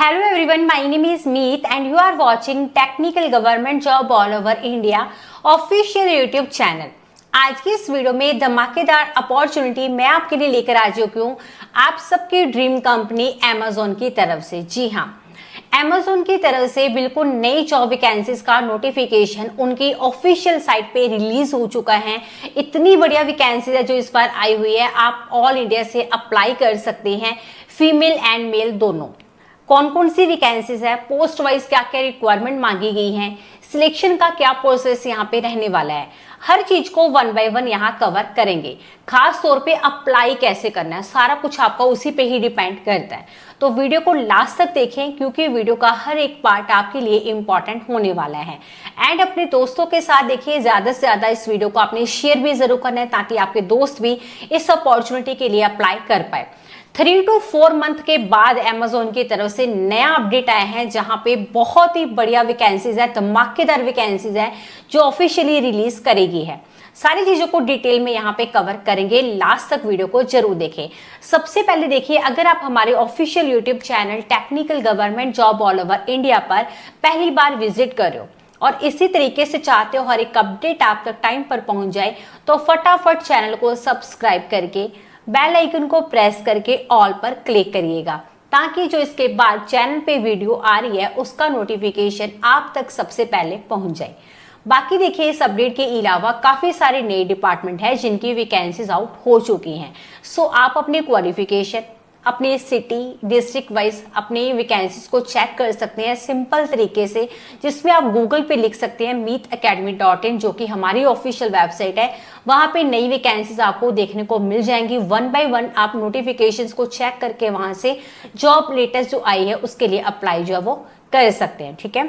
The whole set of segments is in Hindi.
Hello everyone, my name is Meet and you are watching Technical Government Job All Over India official YouTube channel. आज की इस वीडियो में धमाकेदार अपॉर्चुनिटी मैं आपके लिए लेकर आ चुकी हूँ आप सबकी ड्रीम कंपनी Amazon की तरफ से। जी हाँ, Amazon की तरफ से बिल्कुल नई जॉब वैकेंसीज का नोटिफिकेशन उनकी ऑफिशियल साइट पे रिलीज हो चुका है। इतनी बढ़िया वैकेंसीज है जो इस बार आई हुई है, आप ऑल इंडिया से अप्लाई कर सकते हैं, फीमेल एंड मेल दोनों। कौन कौन सी वैकेंसीज है, पोस्ट वाइज क्या क्या रिक्वायरमेंट मांगी गई है, सिलेक्शन का क्या प्रोसेस यहाँ पे रहने वाला है, हर चीज को वन बाय वन यहाँ कवर करेंगे। खास तौर पे अप्लाई कैसे करना है, सारा कुछ आपका उसी पे ही डिपेंड करता है। तो वीडियो को लास्ट तक देखें क्योंकि वीडियो का हर एक पार्ट आपके लिए इंपॉर्टेंट होने वाला है। एंड अपने दोस्तों के साथ देखिए, ज्यादा से ज्यादा इस वीडियो को आपने शेयर भी जरूर करना है ताकि आपके दोस्त भी इस अपॉर्चुनिटी के लिए अप्लाई कर पाए। 3 to 4 मंथ के बाद Amazon की तरफ से नया अपडेट आया है जहां पे बहुत ही बढ़िया वैकेंसीज है, धमाकेदार वैकेंसीज है जो ऑफिशियली रिलीज करेगी है। सारी चीजों को डिटेल में यहाँ पे कवर करेंगे, लास्ट तक वीडियो को जरूर देखें। सबसे पहले देखिए, अगर आप हमारे official YouTube channel technical government job all over India पर पहली बार विजिट कर रहे हो और इसी तरीके से चाहते हो हर एक अपडेट आप तक टाइम पर पहुंच जाए, तो फटाफट चैनल को सब्सक्राइब करके बेल आइकन को प्रेस करके ऑल पर क्लिक करिएगा ताकि जो इसके बाद चैनल पे वीडियो आ रही है उसका नोटिफिकेशन आप तक सबसे पहले पहुंच जाए। बाकी देखिए, इस अपडेट के अलावा काफी सारे नए डिपार्टमेंट है जिनकी वैकेंसीज आउट हो चुकी हैं। सो आप अपने क्वालिफिकेशन, अपने सिटी डिस्ट्रिक्ट वाइज अपने वैकेंसीज को चेक कर सकते हैं सिंपल तरीके से, जिसमें आप गूगल पे लिख सकते हैं meetacademy.in जो कि हमारी ऑफिशियल वेबसाइट है। वहां पे नई वैकेंसीज आपको देखने को मिल जाएंगी। वन बाय वन आप नोटिफिकेशंस को चेक करके वहां से जॉब लेटेस्ट जो आई है उसके लिए अप्लाई जो है वो कर सकते हैं। ठीक है,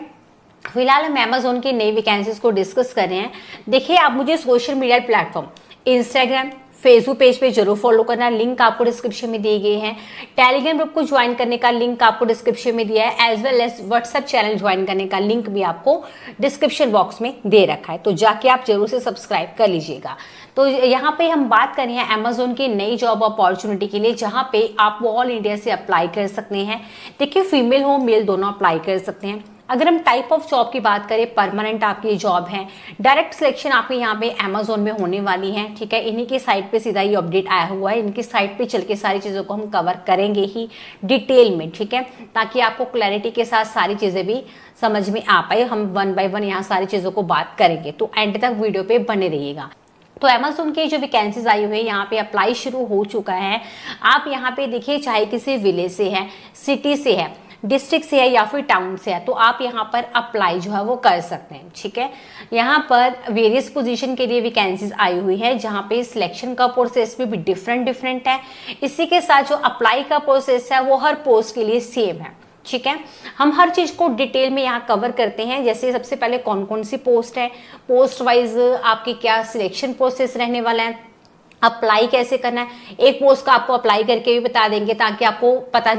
फिलहाल हम Amazon की नई वैकेंसीज को डिस्कस कर रहे हैं। देखिए, आप मुझे social media platform Instagram Facebook page पे जरूर फॉलो करना, लिंक आपको डिस्क्रिप्शन में दिए गए हैं। टेलीग्राम ग्रुप को ज्वाइन करने का लिंक आपको डिस्क्रिप्शन में दिया है, as well as WhatsApp channel join करने का लिंक भी आपको डिस्क्रिप्शन बॉक्स में दे रखा है, तो जाके आप जरूर से सब्सक्राइब कर लीजिएगा। तो यहाँ पे हम बात कर रहे हैं Amazon की नई जॉब अपॉर्चुनिटी के लिए जहाँ पे आप ऑल इंडिया से अप्लाई कर सकते हैं। देखिए, फीमेल हो मेल दोनों अप्लाई कर सकते हैं। अगर हम टाइप ऑफ जॉब की बात करें, परमानेंट आपकी जॉब है, डायरेक्ट सिलेक्शन आपके यहाँ पे Amazon में होने वाली है। ठीक है, इन्हीं की साइट पे सीधा ये अपडेट आया हुआ है, इनकी साइट पे चल के सारी चीज़ों को हम कवर करेंगे ही डिटेल में। ठीक है, ताकि आपको क्लैरिटी के साथ सारी चीज़ें भी समझ में आ पाए। हम वन बाय वन यहाँ सारी चीज़ों को बात करेंगे, तो एंड तक वीडियो पे बने रहिएगा। तो Amazon की जो वैकेंसीज आई हुई है यहाँ पे अप्लाई शुरू हो चुका है। आप यहाँ पे देखिए, चाहे किसी विलेज से है, सिटी से है, डिस्ट्रिक्ट से है या फिर टाउन से है, तो आप यहाँ पर अप्लाई जो है वो कर सकते हैं। ठीक है, यहाँ पर वेरियस पोजीशन के लिए वैकेंसीज आई हुई है जहाँ पे सिलेक्शन का प्रोसेस भी डिफरेंट है। इसी के साथ जो अप्लाई का प्रोसेस है वो हर पोस्ट के लिए सेम है। ठीक है, हम हर चीज को डिटेल में यहाँ कवर करते हैं। जैसे सबसे पहले कौन कौन सी पोस्ट है, पोस्ट वाइज आपकी क्या सिलेक्शन प्रोसेस रहने वाला है, अप्लाई कैसे करना है। एक पोस्ट का आपको अप्लाई करके भी बता देंगे ताकि आपको पता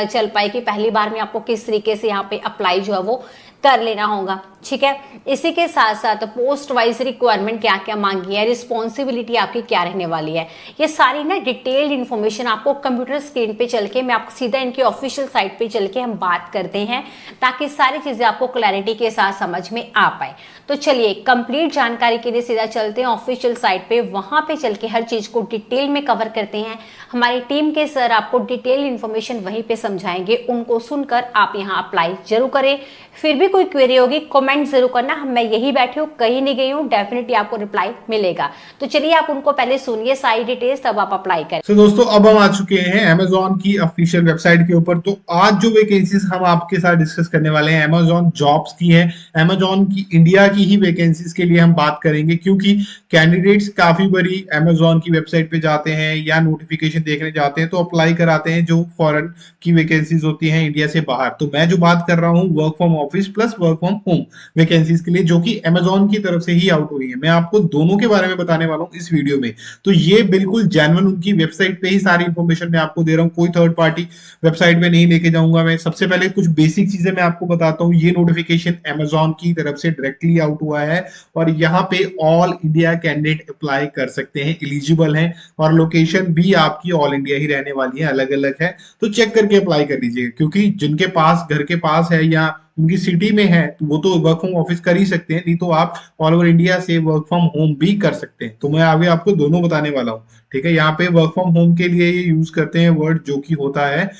चल पाए कि पहली बार में आपको किस तरीके से यहाँ पे अप्लाई जो है वो कर लेना होगा। ठीक है, इसी के साथ साथ पोस्ट वाइज रिक्वायरमेंट क्या क्या मांगी है, रिस्पॉन्सिबिलिटी आपकी क्या रहने वाली है, ये सारी ना डिटेल्ड इन्फॉर्मेशन आपको कंप्यूटर स्क्रीन पे चल के, मैं आपको सीधा इनकी ऑफिशियल साइट पे चल के हम बात करते हैं ताकि सारी चीजें आपको क्लैरिटी के साथ समझ में आ पाए। तो चलिए, कंप्लीट जानकारी के लिए सीधा चलते हैं ऑफिशियल साइट पे, वहां पे चल के हर चीज को डिटेल में कवर करते हैं। हमारी टीम के सर आपको डिटेल इन्फॉर्मेशन वहीं पे समझाएंगे, उनको सुनकर आप यहाँ अप्लाई जरूर करें। फिर भी कोई क्वेरी होगी कमेंट जरूर करना, मैं यही बैठी हूँ, कहीं नहीं गई हूँ, डेफिनेटली आपको रिप्लाई मिलेगा। तो चलिए, आप उनको पहले सुनिए सारी डिटेल्स, तब आप अप्लाई करें। तो दोस्तों, अब हम आ चुके हैं Amazon की ऑफिशियल वेबसाइट के ऊपर। तो आज जो वैकेंसीज हम आपके साथ डिस्कस करने वाले हैं Amazon जॉब्स की है, Amazon की इंडिया की ही वैकेंसीज के लिए हम बात करेंगे, क्योंकि कैंडिडेट्स काफी बड़ी Amazon की वेबसाइट पे जाते हैं या नोटिफिकेशन देखने जाते हैं तो अप्लाई कराते हैं जो फॉरेन की वैकेंसीज होती हैं इंडिया से बाहर। तो मैं जो बात कर रहा हूँ work from office plus plus work from home vacancies के लिए, जो कि Amazon की तरफ से ही आउट हुई है। मैं आपको दोनों के बारे में बताने वाला हूँ इस वीडियो में। तो ये बिल्कुल जेन्युइन उनकी वेबसाइट पे ही सारी इंफॉर्मेशन मैं आपको दे रहा हूँ, कोई थर्ड पार्टी वेबसाइट में नहीं लेके जाऊंगा मैं। सबसे पहले कुछ बेसिक चीजें मैं आपको बताता हूँ। ये नोटिफिकेशन Amazon की तरफ से डायरेक्टली आउट हुआ है और यहाँ पे ऑल इंडिया कैंडिडेट अप्लाई कर सकते हैं, एलिजिबल हैं, और लोकेशन भी आपकी ऑल इंडिया ही रहने वाली है, अलग अलग है। तो चेक करके अप्लाई कर लीजिएगा, क्योंकि जिनके पास घर के पास है या उनकी सिटी में है तो वो तो वर्क फ्रॉम ऑफिस कर ही सकते हैं, नहीं तो आप ऑल ओवर इंडिया से वर्क फ्रॉम होम भी कर सकते हैं। तो मैं आगे आपको दोनों बताने वाला हूँ, ठीक है। यहाँ पे वर्क फ्रॉम होम के लिए ये यूज करते हैं वर्ड जो कि होता है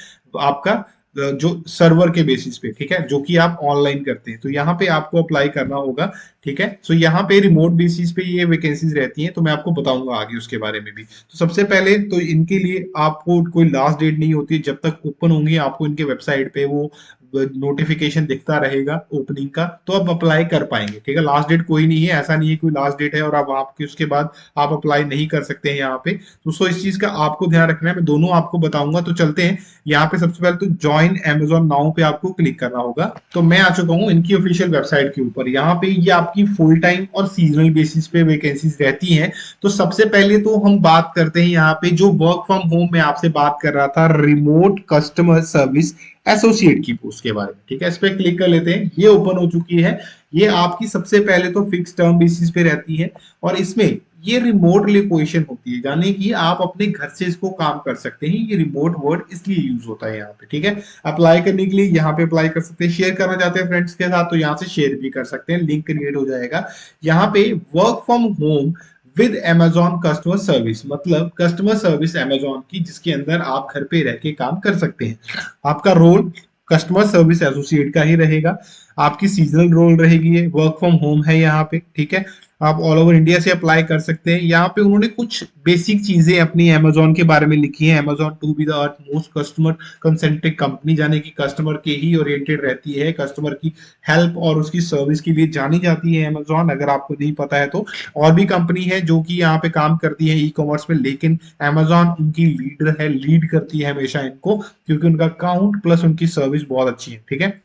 आपका जो सर्वर के बेसिस पे, ठीक है, जो कि आप ऑनलाइन करते हैं। तो यहाँ पे आपको अप्लाई करना होगा, ठीक है। सो यहाँ पे रिमोट बेसिस पे ये वैकेंसीज रहती हैं, तो मैं आपको बताऊंगा आगे उसके बारे में भी। तो सबसे पहले तो इनके लिए आपको कोई लास्ट डेट नहीं होती है, जब तक ओपन होंगी आपको इनके वेबसाइट पे वो नोटिफिकेशन दिखता रहेगा ओपनिंग का, तो आप अप्लाई कर पाएंगे, ठीक है। लास्ट डेट कोई नहीं है, ऐसा नहीं है कोई लास्ट डेट है और अब आपके उसके बाद आप अप्लाई नहीं कर सकते हैं यहाँ पे। तो सो इस चीज का आपको ध्यान रखना है, मैं दोनों आपको बताऊंगा। तो चलते हैं यहाँ पे। सबसे पहले तो ज्वाइन Amazon नाउ पे आपको क्लिक करना होगा। तो मैं आ चुका हूँ इनकी ऑफिशियल वेबसाइट के ऊपर। यहाँ पे ये आपकी फुल टाइम और सीजनल बेसिस पे वैकेंसीज रहती हैं। तो सबसे पहले तो हम बात करते हैं यहाँ पे जो वर्क फ्रॉम होम में आपसे बात कर रहा था, रिमोट कस्टमर सर्विस एसोसिएट की पोस्ट के बारे में, ठीक है। इस पे क्लिक कर लेते हैं, ये ओपन हो चुकी है। ये आपकी सबसे पहले तो फिक्स टर्म बेसिस पे रहती है और इसमें ये रिमोट पोजीशन होती है, यानी कि आप अपने घर से इसको काम कर सकते हैं। ये रिमोट वर्ड इसलिए यूज होता है यहाँ पे, ठीक है। अप्लाई करने के लिए यहाँ पे अप्लाई कर सकते हैं। शेयर करना चाहते हैं फ्रेंड्स के साथ तो यहाँ से शेयर भी कर सकते हैं, लिंक क्रिएट हो जाएगा। यहाँ पे work from home with Amazon customer service, मतलब कस्टमर सर्विस Amazon की, जिसके अंदर आप घर पे रह के काम कर सकते हैं। आपका रोल कस्टमर सर्विस एसोसिएट का ही रहेगा। आपकी सीजनल रोल रहेगी, वर्क फ्रॉम होम है यहाँ पे, ठीक है। आप ऑल ओवर इंडिया से अप्लाई कर सकते हैं। यहाँ पे उन्होंने कुछ बेसिक चीजें अपनी Amazon के बारे में लिखी है। Amazon to be the earth most customer centric company, यानी कि कस्टमर के ही ओरिएंटेड रहती है, कस्टमर की हेल्प और उसकी सर्विस के लिए जानी जाती है Amazon, अगर आपको नहीं पता है तो। और भी कंपनी है जो कि यहाँ पे काम करती है ई कॉमर्स में, लेकिन Amazon उनकी लीडर है, लीड करती है हमेशा इनको, क्योंकि उनका काउंट प्लस उनकी सर्विस बहुत अच्छी है, ठीक है।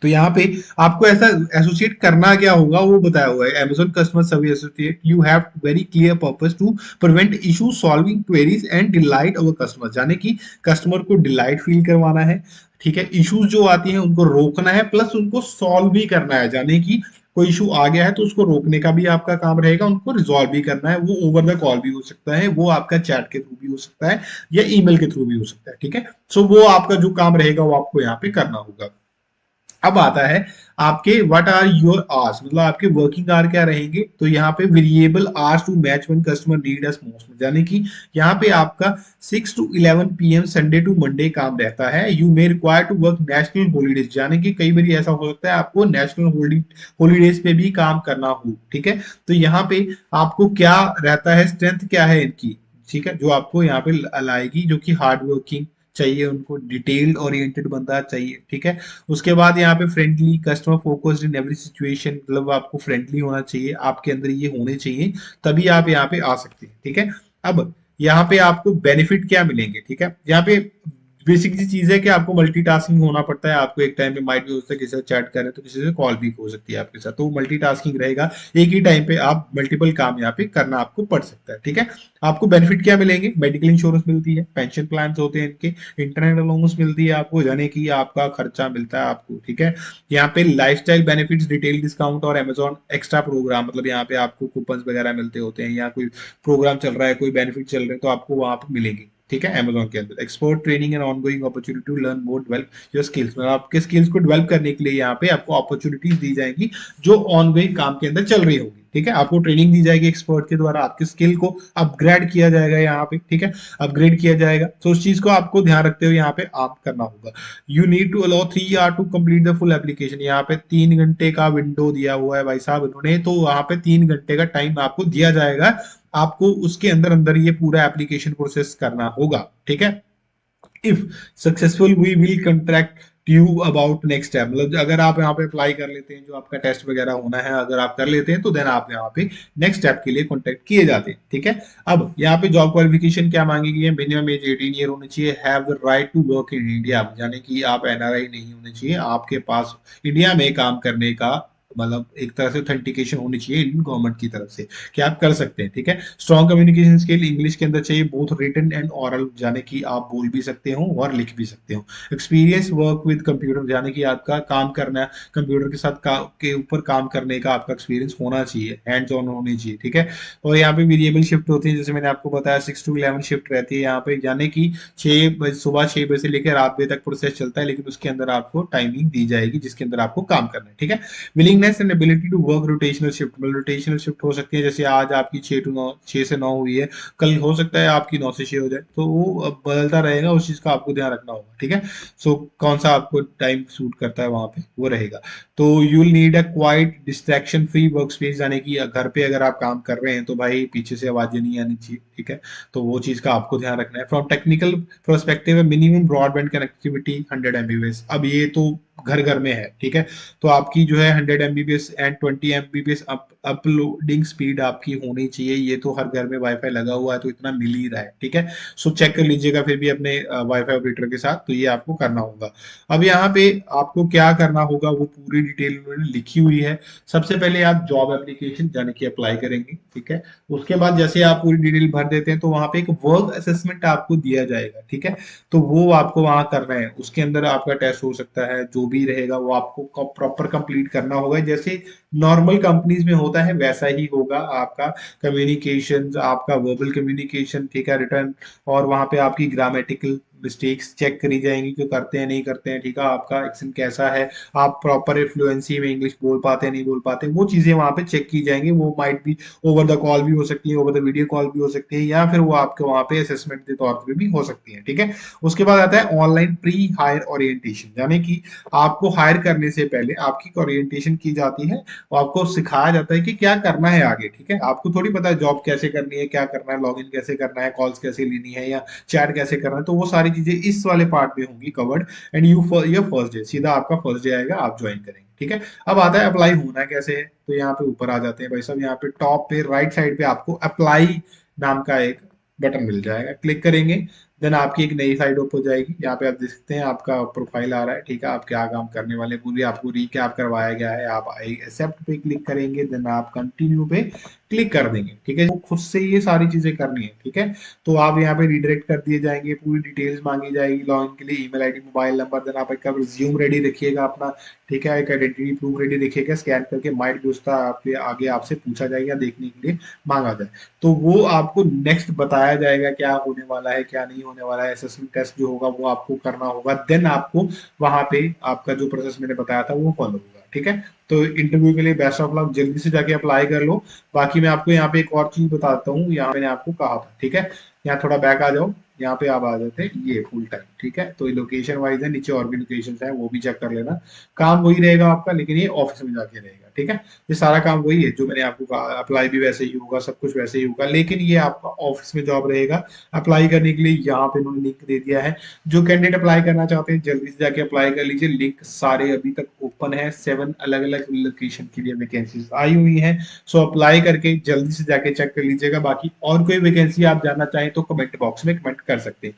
तो यहाँ पे आपको ऐसा एसोसिएट करना क्या होगा वो बताया हुआ है। Amazon customer service associate, you have very clear purpose to prevent issue, solving queries and delight our customer, यानी कि कस्टमर को डिलाइट फील करवाना है, ठीक है। इश्यूज जो आती हैं उनको रोकना है, प्लस उनको सॉल्व भी करना है, यानी कि कोई इशू आ गया है तो उसको रोकने का भी आपका काम रहेगा, उनको रिजॉल्व भी करना है। वो ओवर द कॉल भी हो सकता है, वो आपका चैट के थ्रू भी हो सकता है या ईमेल के थ्रू भी हो सकता है, ठीक है। सो वो आपका जो काम रहेगा वो आपको यहाँ पे करना होगा। अब आता है आपके व्हाट आर योर आवर्स, मतलब आपके वर्किंग आवर क्या रहेंगे। तो यहाँ पे variable hours to match when customer need us most, यानी कि यहाँ पे आपका 6 to 11 PM Sunday to Monday काम रहता है। You may require to work national holidays, यानी कि कई बार ऐसा हो सकता है आपको नेशनल हॉलीडेज पे भी काम करना हो, ठीक है। तो यहाँ पे आपको क्या रहता है, स्ट्रेंथ क्या है इनकी, ठीक है, जो आपको यहाँ पे लाएगी, जो कि हार्ड वर्किंग चाहिए, उनको डिटेल्ड ओरिएंटेड बंदा चाहिए, ठीक है। उसके बाद यहाँ पे friendly, customer focused in every situation, मतलब आपको फ्रेंडली होना चाहिए, आपके अंदर ये होने चाहिए, तभी आप यहाँ पे आ सकते हैं, ठीक है। अब यहाँ पे आपको बेनिफिट क्या मिलेंगे, ठीक है। यहाँ पे बेसिक सी चीज है कि आपको मल्टीटास्किंग होना पड़ता है। आपको एक टाइम पे माइट भी हो सकता है किसी से चैट करें तो किसी से कॉल भी हो सकती है आपके साथ, तो मल्टीटास्किंग रहेगा, एक ही टाइम पे आप मल्टीपल काम यहाँ पे करना आपको पड़ सकता है, ठीक है। आपको बेनिफिट क्या मिलेंगे, मेडिकल इंश्योरेंस मिलती है, पेंशन प्लान होते हैं इनके, इंटरनेट अलाउंस मिलती है आपको, यानी कि आपका खर्चा मिलता है आपको, ठीक है। यहाँ पे लाइफस्टाइल बेनिफिट्स, डिटेल डिस्काउंट और Amazon एक्स्ट्रा प्रोग्राम, मतलब यहाँ पे आपको कूपन वगैरह मिलते होते हैं, या कोई प्रोग्राम चल रहा है, कोई बेनिफिट चल रहे हैं तो आपको वहां पे मिलेंगे, ठीक है। Amazon के अंदर expert training and ongoing opportunity to learn more develop your skills, मतलब आपके स्किल्स को डेवलप करने के लिए यहाँ पे आपको अपॉर्चुनिटीज दी जाएंगी जो ऑनगोइंग काम के अंदर चल रही होगी, ठीक है। आपको ट्रेनिंग दी जाएगी एक्सपर्ट के द्वारा, आपके स्किल को अपग्रेड किया जाएगा यहाँ पे, ठीक है, अपग्रेड किया जाएगा। तो उस चीज को आपको ध्यान रखते हुए यहाँ पे आप करना होगा। You need to allow 3 hours to complete the full application, यहाँ पे 3 घंटे का विंडो दिया हुआ है भाई साहब इन्होंने, तो वहां पे 3 घंटे का टाइम आपको दिया जाएगा, आपको उसके अंदर अंदर ये पूरा एप्लीकेशन प्रोसेस करना होगा, ठीक है। If successful we will contract you about next step, मतलब अगर आप यहाँ पे अप्लाई कर लेते हैं, जो आपका टेस्ट वगैरह होना है अगर आप कर लेते हैं तो देन आप यहाँ पे नेक्स्ट स्टेप के लिए कॉन्टेक्ट किए जाते हैं। ठीक है, अब यहाँ पे जॉब क्वालिफिकेशन क्या मांगी गई है, मिनिमम एज 18 ईयर होनी चाहिए, have the right to work in India, यानी कि आप एनआरआई नहीं होने चाहिए, आपके पास इंडिया में काम करने का मतलब एक तरह से ऑथेंटिकेशन होनी चाहिए इंडियन गवर्नमेंट की तरफ से कि आप कर सकते हैं। ठीक है, स्ट्रॉन्ग कम्युनिकेशन स्किल इंग्लिश के अंदर चाहिए, बोथ रिटन एंड ऑरल, यानी कि आप बोल भी सकते हो और लिख भी सकते हो। एक्सपीरियंस वर्क विद कंप्यूटर, यानी कि आपका काम करना कंप्यूटर के साथ के ऊपर काम करने का आपका एक्सपीरियंस होना चाहिए, हैंड्स ऑन होनी चाहिए। ठीक है, और यहाँ पे वेरिएबल शिफ्ट होती है, जैसे मैंने आपको बताया 6 to 11 शिफ्ट रहती है यहाँ पे, यानी कि 6 बजे सुबह 6 बजे से लेकर रात बजे तक प्रोसेस चलता है, लेकिन उसके अंदर आपको टाइमिंग दी जाएगी जिसके अंदर आपको काम करना है। ठीक है, willingness and ability to work rotational shift, मतलब रोटेशनल शिफ्ट हो सकती है, जैसे आज आपकी 6 से 9 हुई है, कल हो सकता है आपकी 9 से 6 हो जाए, तो वो अब बदलता रहेगा, उस चीज का आपको ध्यान रखना होगा। ठीक है, सो कौन सा आपको टाइम सूट करता है वहां पे वो रहेगा। तो you will need a quite distraction free work space, यानी कि घर पे अगर आप काम कर रहे हैं तो भाई पीछे से आवाजें नहीं आनी चाहिए। ठीक है, तो वो चीज का आपको ध्यान रखना है। From technical perspective minimum broadband connectivity 100 Mbps, अब ये तो घर घर में है। ठीक है, तो आपकी जो है 100 Mbps and 20 Mbps uploading speed आपकी होनी चाहिए, ये तो हर घर में वाईफाई लगा हुआ है तो इतना मिल ही रहा है। ठीक है, सो चेक कर लीजिएगा फिर भी अपने वाईफाई ऑपरेटर के साथ, तो ये आपको करना होगा। अब यहाँ पे आपको क्या करना होगा वो पूरी डिटेल उन्होंने लिखी हुई है। सबसे पहले आप जॉब एप्लीकेशन यानी कि अप्लाई करेंगे। ठीक है, उसके बाद जैसे आप पूरी डिटेल भर देते हैं तो वहां पे एक वर्क असेसमेंट आपको दिया जाएगा। ठीक है, तो वो आपको वहां करना है, उसके अंदर आपका टेस्ट हो सकता है, जो भी रहेगा वो आपको प्रॉपर कंप्लीट करना होगा, जैसे नॉर्मल कंपनीज में होता है वैसा ही होगा आपका कम्युनिकेशन, आपका वर्बल कम्युनिकेशन। ठीक है, रिटर्न, और वहां पे आपकी ग्रामेटिकल मिस्टेक्स चेक करी जाएंगी कि करते हैं नहीं करते हैं। ठीक है, आपका एक्सेंट कैसा है, आप प्रॉपर फ्लुएंसी में इंग्लिश बोल पाते हैं नहीं बोल पाते, वो चीजें वहां पे चेक की जाएंगी। वो माइट भी ओवर द कॉल भी हो सकती है, ओवर द वीडियो कॉल भी हो सकती है, या फिर वो आपके वहां पे असेसमेंट के तौर पर भी हो सकती है। ठीक है, उसके बाद आता है ऑनलाइन प्री हायर ओरिएंटेशन, यानी कि आपको हायर करने से पहले आपकी ओरिएंटेशन की जाती है और आपको सिखाया जाता है कि क्या करना है आगे। ठीक है, आपको थोड़ी पता है जॉब कैसे करनी है, क्या करना है, लॉगिन कैसे करना है, कॉल्स कैसे लेनी है या चैट कैसे करना है, तो वो सारी चीजें इस वाले पार्ट में होंगी covered. And your first day, सीधा आपका फर्स्ट डे आएगा, आप ज्वाइन करेंगे। ठीक है, अब आता है अप्लाई होना कैसे है, तो यहाँ पे ऊपर आ जाते हैं भाई साहब, यहाँ पे टॉप पे राइट साइड पे आपको अप्लाई नाम का एक बटन मिल जाएगा, क्लिक करेंगे, देन आपकी एक नई साइड ओपन हो जाएगी। यहाँ पे आप देख सकते हैं आपका प्रोफाइल आ रहा है। ठीक है, आप क्या काम करने वाले पूरी आपको रिकैप करवाया गया है, आप एक्सेप्ट पे क्लिक करेंगे, देन आप कंटिन्यू पे क्लिक कर देंगे। ठीक है, वो खुद से ये सारी चीजें करनी है। ठीक है, तो आप यहाँ पे रिडायरेक्ट कर दिए जाएंगे, पूरी डिटेल्स मांगी जाएगी लॉगिन के लिए, email ID, mobile number, then आप एक रिज्यूम रेडी रखिएगा अपना। ठीक है, एक आइडेंटिटी प्रूफ रेडी रखिएगा, स्कैन करके माइट भी उसका आपके आगे आपसे पूछा जाएगा, देखने के लिए मांगा जाए, तो वो आपको नेक्स्ट बताया जाएगा क्या होने वाला है क्या नहीं होने वाला है। असेसमेंट टेस्ट जो होगा वो आपको करना होगा, देन आपको वहां पे आपका जो प्रोसेस मैंने बताया था वो फॉलो होगा। ठीक है, तो इंटरव्यू के लिए बेस्ट ऑफ लक, जल्दी से जाके अप्लाई कर लो। बाकी मैं आपको यहाँ पे एक और चीज बताता हूँ, यहाँ मैंने आपको कहा था। ठीक है, यहाँ थोड़ा बैक आ जाओ, यहाँ पे आप आ जाते हैं ये फुल टाइम। ठीक है, तो लोकेशन वाइज है, नीचे और भी लोकेशन है वो भी चेक कर लेना, काम वही रहेगा आपका, लेकिन ये ऑफिस में जाके रहेगा। ठीक है, ये सारा काम वही है जो मैंने आपको कहा, अप्लाई भी वैसे ही होगा, सब कुछ वैसे ही होगा, लेकिन ये आपका ऑफिस में जॉब रहेगा। अप्लाई करने के लिए यहाँ पे उन्होंने लिंक दे दिया है, जो कैंडिडेट अप्लाई करना चाहते हैं जल्दी से जाके अप्लाई कर लीजिए, लिंक सारे अभी तक ओपन है, 7 अलग अलग लोकेशन के लिए वैकेंसीज आई हुई हैं, सो अप्लाई करके जल्दी से जाके चेक कर लीजिएगा। बाकी और कोई वैकेंसी आप जानना चाहें तो कमेंट बॉक्स में कमेंट कर सकते हैं।